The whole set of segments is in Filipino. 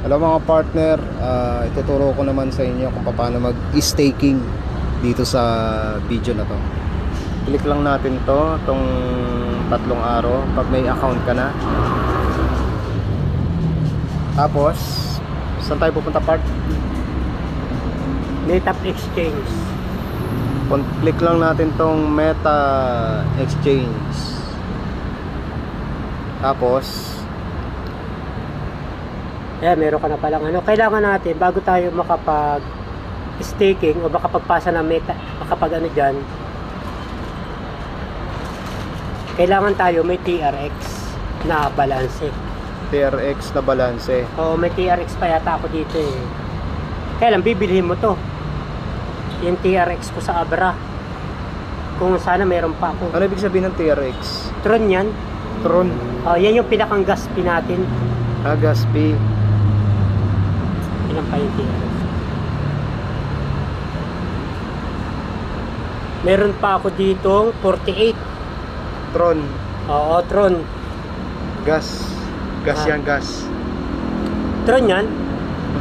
Hello mga partner, ituturo ko naman sa inyo kung paano mag-staking dito sa video na to. Click lang natin itong 3 araw pag may account ka na. Tapos, saan tayo pupunta part? Meta Exchange. Click lang natin tong Meta Exchange. Tapos, Meron ka na palang ano. Kailangan natin, bago tayo makapag-staking o makapagpasa ng meta, makapag ano dyan, kailangan tayo may TRX na balance. TRX na balance. Oo, may TRX pa yata ako dito eh. Kaya lang, bibilhin mo to. Yung TRX ko sa Abra. Kung sana meron pa ako. Ano ibig sabihin ng TRX? Tron yan. Tron. Yan yung pinakang gas fee natin. Gas fee. Ilan pa yung TRX? Meron pa ako ditong 48. Tron. Oo, Tron. Gas yan, gas. Tron yan.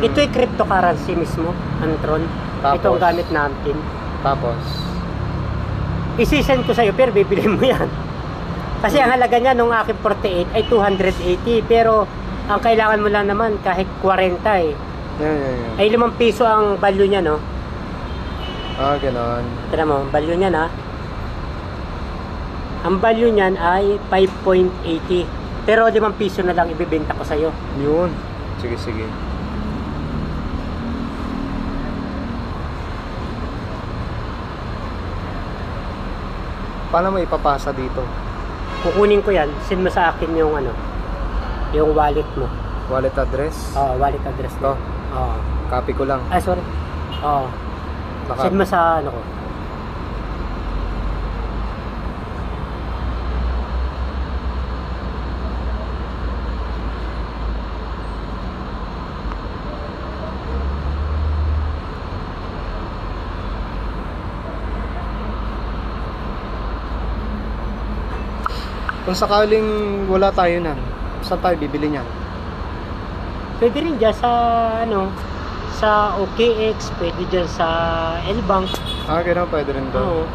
Ito yung cryptocurrency mismo, ang Tron. Tapos, Ito ang gamit natin. Tapos, Isi-send ko sa'yo, pero bibili mo yan. Kasi ang halaga niya nung aking 48 ay 280. Pero ang kailangan mo lang naman kahit 40 eh. yan. Ay 5 piso ang value niya, no? Ganon. Tira mo, value niya na. Ang value niyan ay 5.80. Pero 5 piso na lang ibibenta ko sa'yo. Yun. Sige. Paano mo ipapasa dito? Kukunin ko yan, send mo sa akin yung ano, yung wallet mo. Wallet address? Wallet address mo. Oo. Copy ko lang. Ay, sorry. Oo. Send mo sa ano ko. Kung sakaling wala tayo na, saan tayo bibili niyan? Pwede rin dyan sa ano, sa OKX, pwede dyan sa L-Bank. Ganun, pwede rin doon. Oo.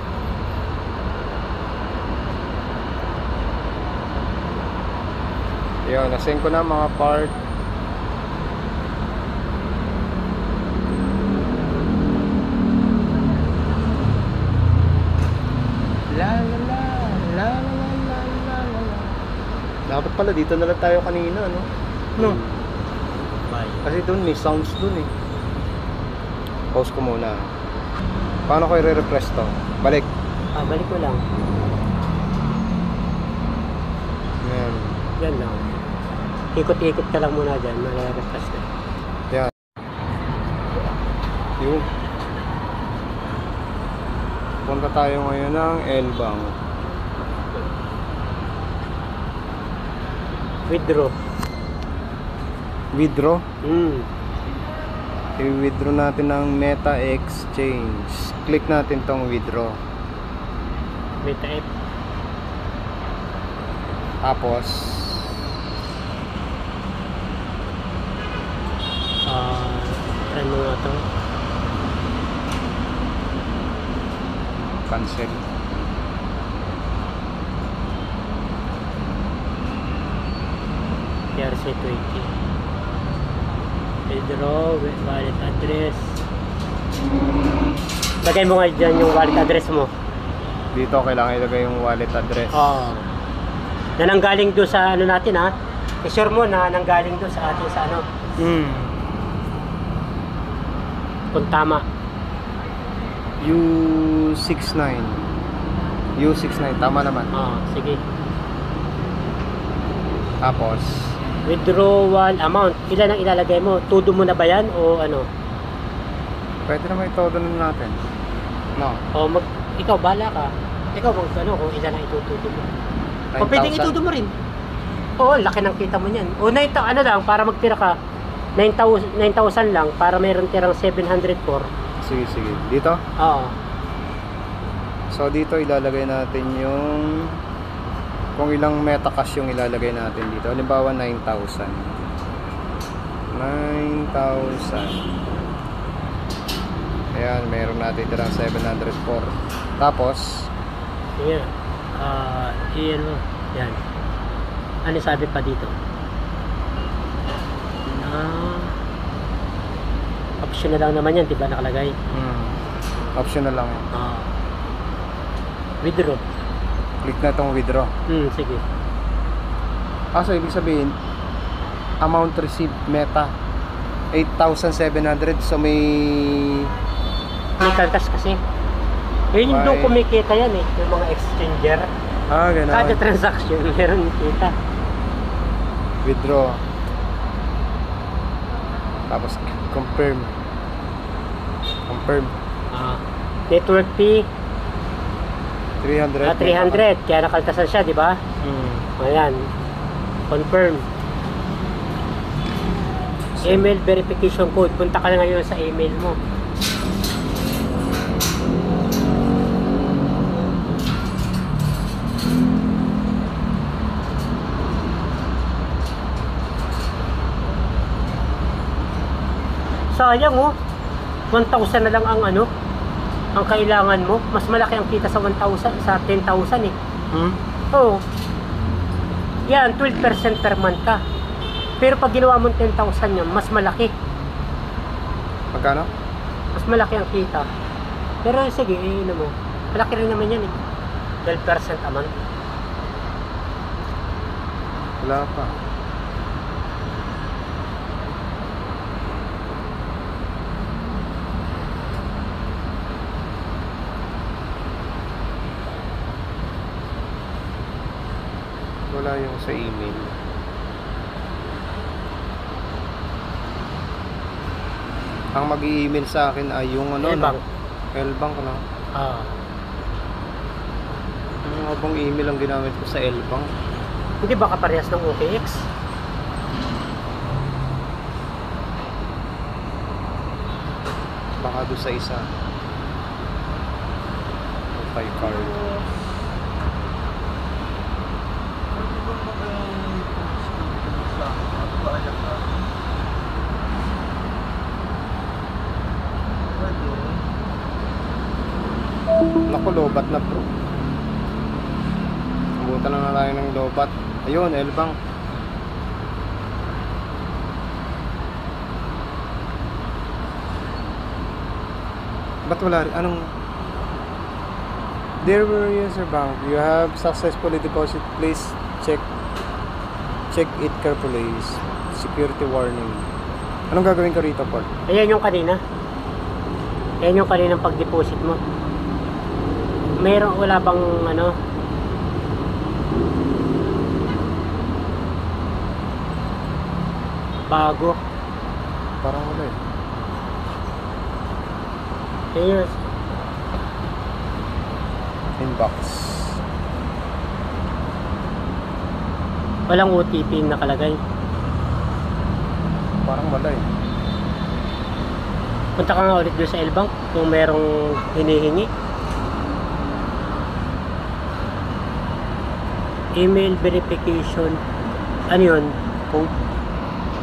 Yun, nasend ko na mga part. Dapat pala dito na lang tayo kanina, no? No. Kasi doon may sounds doon eh. Pause ko muna. Paano ko i-refresh to? Balik. Balik ko lang. Yan. Yan lang. Ikot-ikot ka lang muna dyan, malalakas na. Yan. Yun. Punta tayo ngayon ng L-Bank. Withdraw? I-withdraw natin ng Meta Exchange. Click natin tong withdraw. Meta F. Tapos ano nga to? cancel. RC20. Withdraw, wallet address. Lagay mo nga dyan yung wallet address mo. Dito kailangan ilagay yung wallet address. Na nanggaling doon sa ano natin ha. I-sure mo na nanggaling doon sa atin sa ano. Kung tama. U69. Tama naman. Sige. Tapos Withdrawal amount. Ilan ang ilalagay mo? Todo mo na ba yan o ano? pwede naman ito doon natin. No. Ikaw bahala ka. Ikaw ano kung ilan ang itutudo mo. O pwedeng itudo mo rin. Oo, laki ng kita mo niyan. O ano lang, para magtira ka 9,000 lang para mayroon tirang 704. Sige. Dito? Oo. So dito ilalagay natin yung kung ilang meta cash yung ilalagay natin dito. Halimbawa 9,000. 9,000. Ayan, meron natin tirang 704. Tapos, Ayan. Iyan mo. Yan. Ano sabi pa dito? Option na lang naman yan, di ba nakalagay? optional lang yan. Withdraw. Click na itong withdraw. Sige. So ibig sabihin, amount received Meta 8,700. So may May kaltas kasi. Yun yung doon May- kumikita yan eh. Yung mga exchanger. ganun. Kada transaction, meron kita. Withdraw. Tapos confirm. Network fee, 300. 300. Kaya nakaltasan siya, di ba? Ayan. Confirm. Email verification code. Punta ka na ngayon sa email mo. Sayang oh. 1,000 na lang ang ang kailangan mo. Mas malaki ang kita sa 1,000 sa 10,000 eh. Oo. Yan, 12% per month ka. Pero pag ginawa mo 10,000 yan, mas malaki. Magkano? Mas malaki ang kita. Pero sige, mo. Malaki rin naman yan eh. 12% a month. Wala pa. Wala yung sa email. Ang mag-i-email sa akin ay yung L-Bank. L-Bank na. Yung abang email ang ginamit ko sa L-Bank. Hindi ba kaparehas ng OKX? Baka doon sa isa. Pay card. Naku, lobat na bro. Abutan na tayo ng lobat. Ayun, L-Bank. Ba't wala rin? Anong... Dear user bank, you have successfully deposit. Please check it carefully. Security warning. Anong gagawin ko rito, Paul? Ayan yung kanina. Ayan yung kaninang pag-deposit mo. Meron, wala bang bago? Parang wala eh. Ayun. Inbox. Walang OTP nakalagay. Parang wala eh. Punta ka nga ulit doon sa L-Bank kung merong hinihingi. Email verification. Ano yun? Code.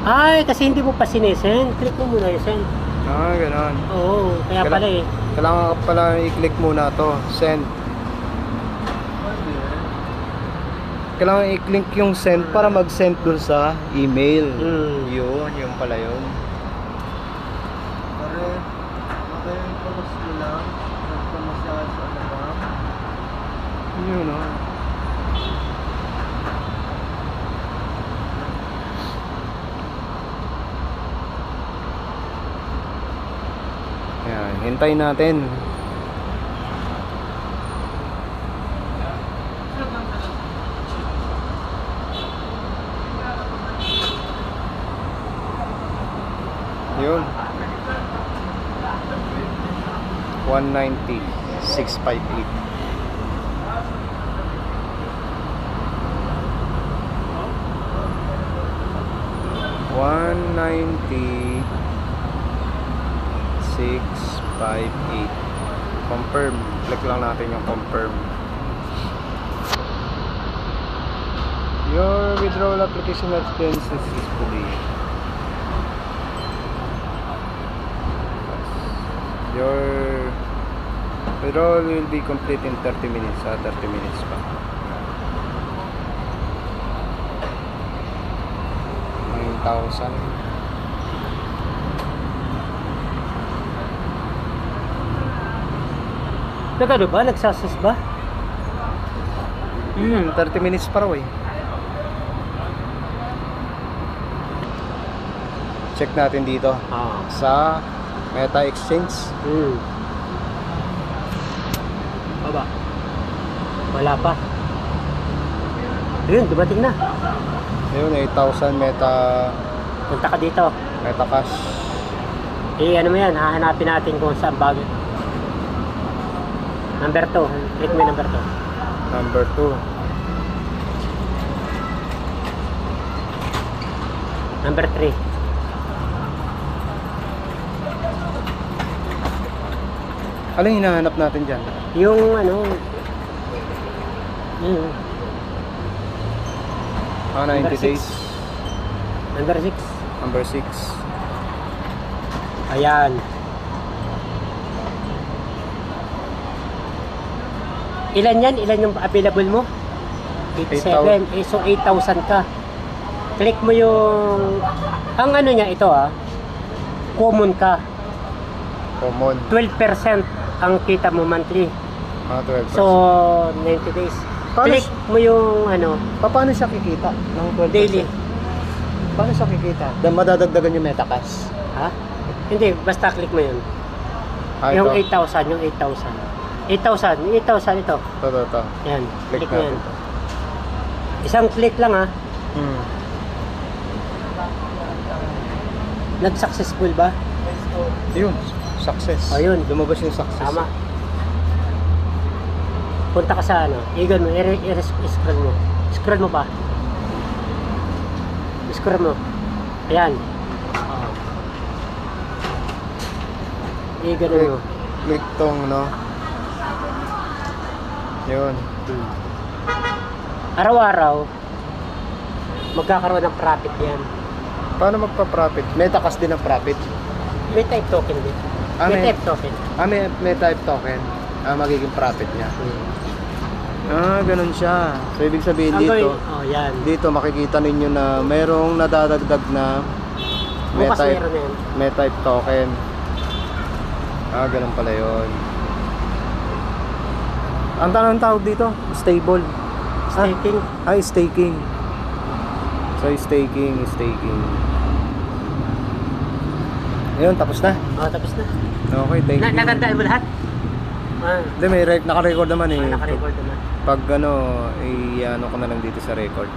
Ay, kasi hindi mo pa sinesend. Click mo muna yung send. Ganon. Oo, kaya pala eh. Kailangan pala i-click muna to. Send. Kailangan i-click yung send para mag-send dun sa email. Yun, yung pala yun. Pare, yung palos ko lang. Nagpamasyal sa alabang. Yun o. Ayan, hintayin natin. Yun. 190 658. Confirm. Click lang natin yung confirm. Your withdrawal application has been successfully. Your withdrawal will be complete in 30 minutes. 30 minutes pa. 9,000. Nagano ba? Nagsasas ba? 30 minutes pa raw eh. Check natin dito sa Meta Exchange. Baba. Wala pa. Ayun, dumating na. Ayun, 8,000 Punta ka dito. Meta Cash. Ano mo yan, hahanapin natin kung saan bago. Number 2. Click mo yung number 2. Number 2. Number 3. Ano yung hinahanap natin dyan? Yung ano, yun. 90 Number days. Number 6. Number 6. Ayan. Ilan yan? Ilan yung available mo? 87. So 8,000 ka. Click mo yung ang ano niya ito common ka. Common. 12% ang kita mo monthly. 12%. So 90 days. Paano Click mo yung ano paano siya kikita ng 12%? daily. Paano siya kikita? Madadagdagan yung MetaCash. Ha? Hindi, basta click mo yun. Yung 8,000, yung 8,000. 8,000 ito. Ito. Yan, Click click mo yan. natin to. Isang click lang Hmm. Nag-successful ba? Yun. Success. Oh, yun. Lumabas yung success. Tama. Punta ka sa ano, i-scroll mo, i-scroll mo. Scroll mo pa. Scroll mo. Ayan. I-ganun mo. Click tong, no? Yun. Araw-araw, magkakaroon ng profit yan. Paano magpa-profit? MetaCash din ang profit. May type token din. May type token. May type token. Magiging profit niya. Ganun siya. So, ibig sabihin dito, yan. dito makikita ninyo na mayroong nadadagdag na Bukas meron na yan. may type token. Ganun pala yun. Ang tawag dito, stable. Staking. Staking. So, staking. Ayun, tapos na. Tapos na. Okay, thank you. Natandaan mo lahat? Hindi, may naka-record naman eh. Naka-record naman. Pag ano, i-ano ko na lang dito sa record.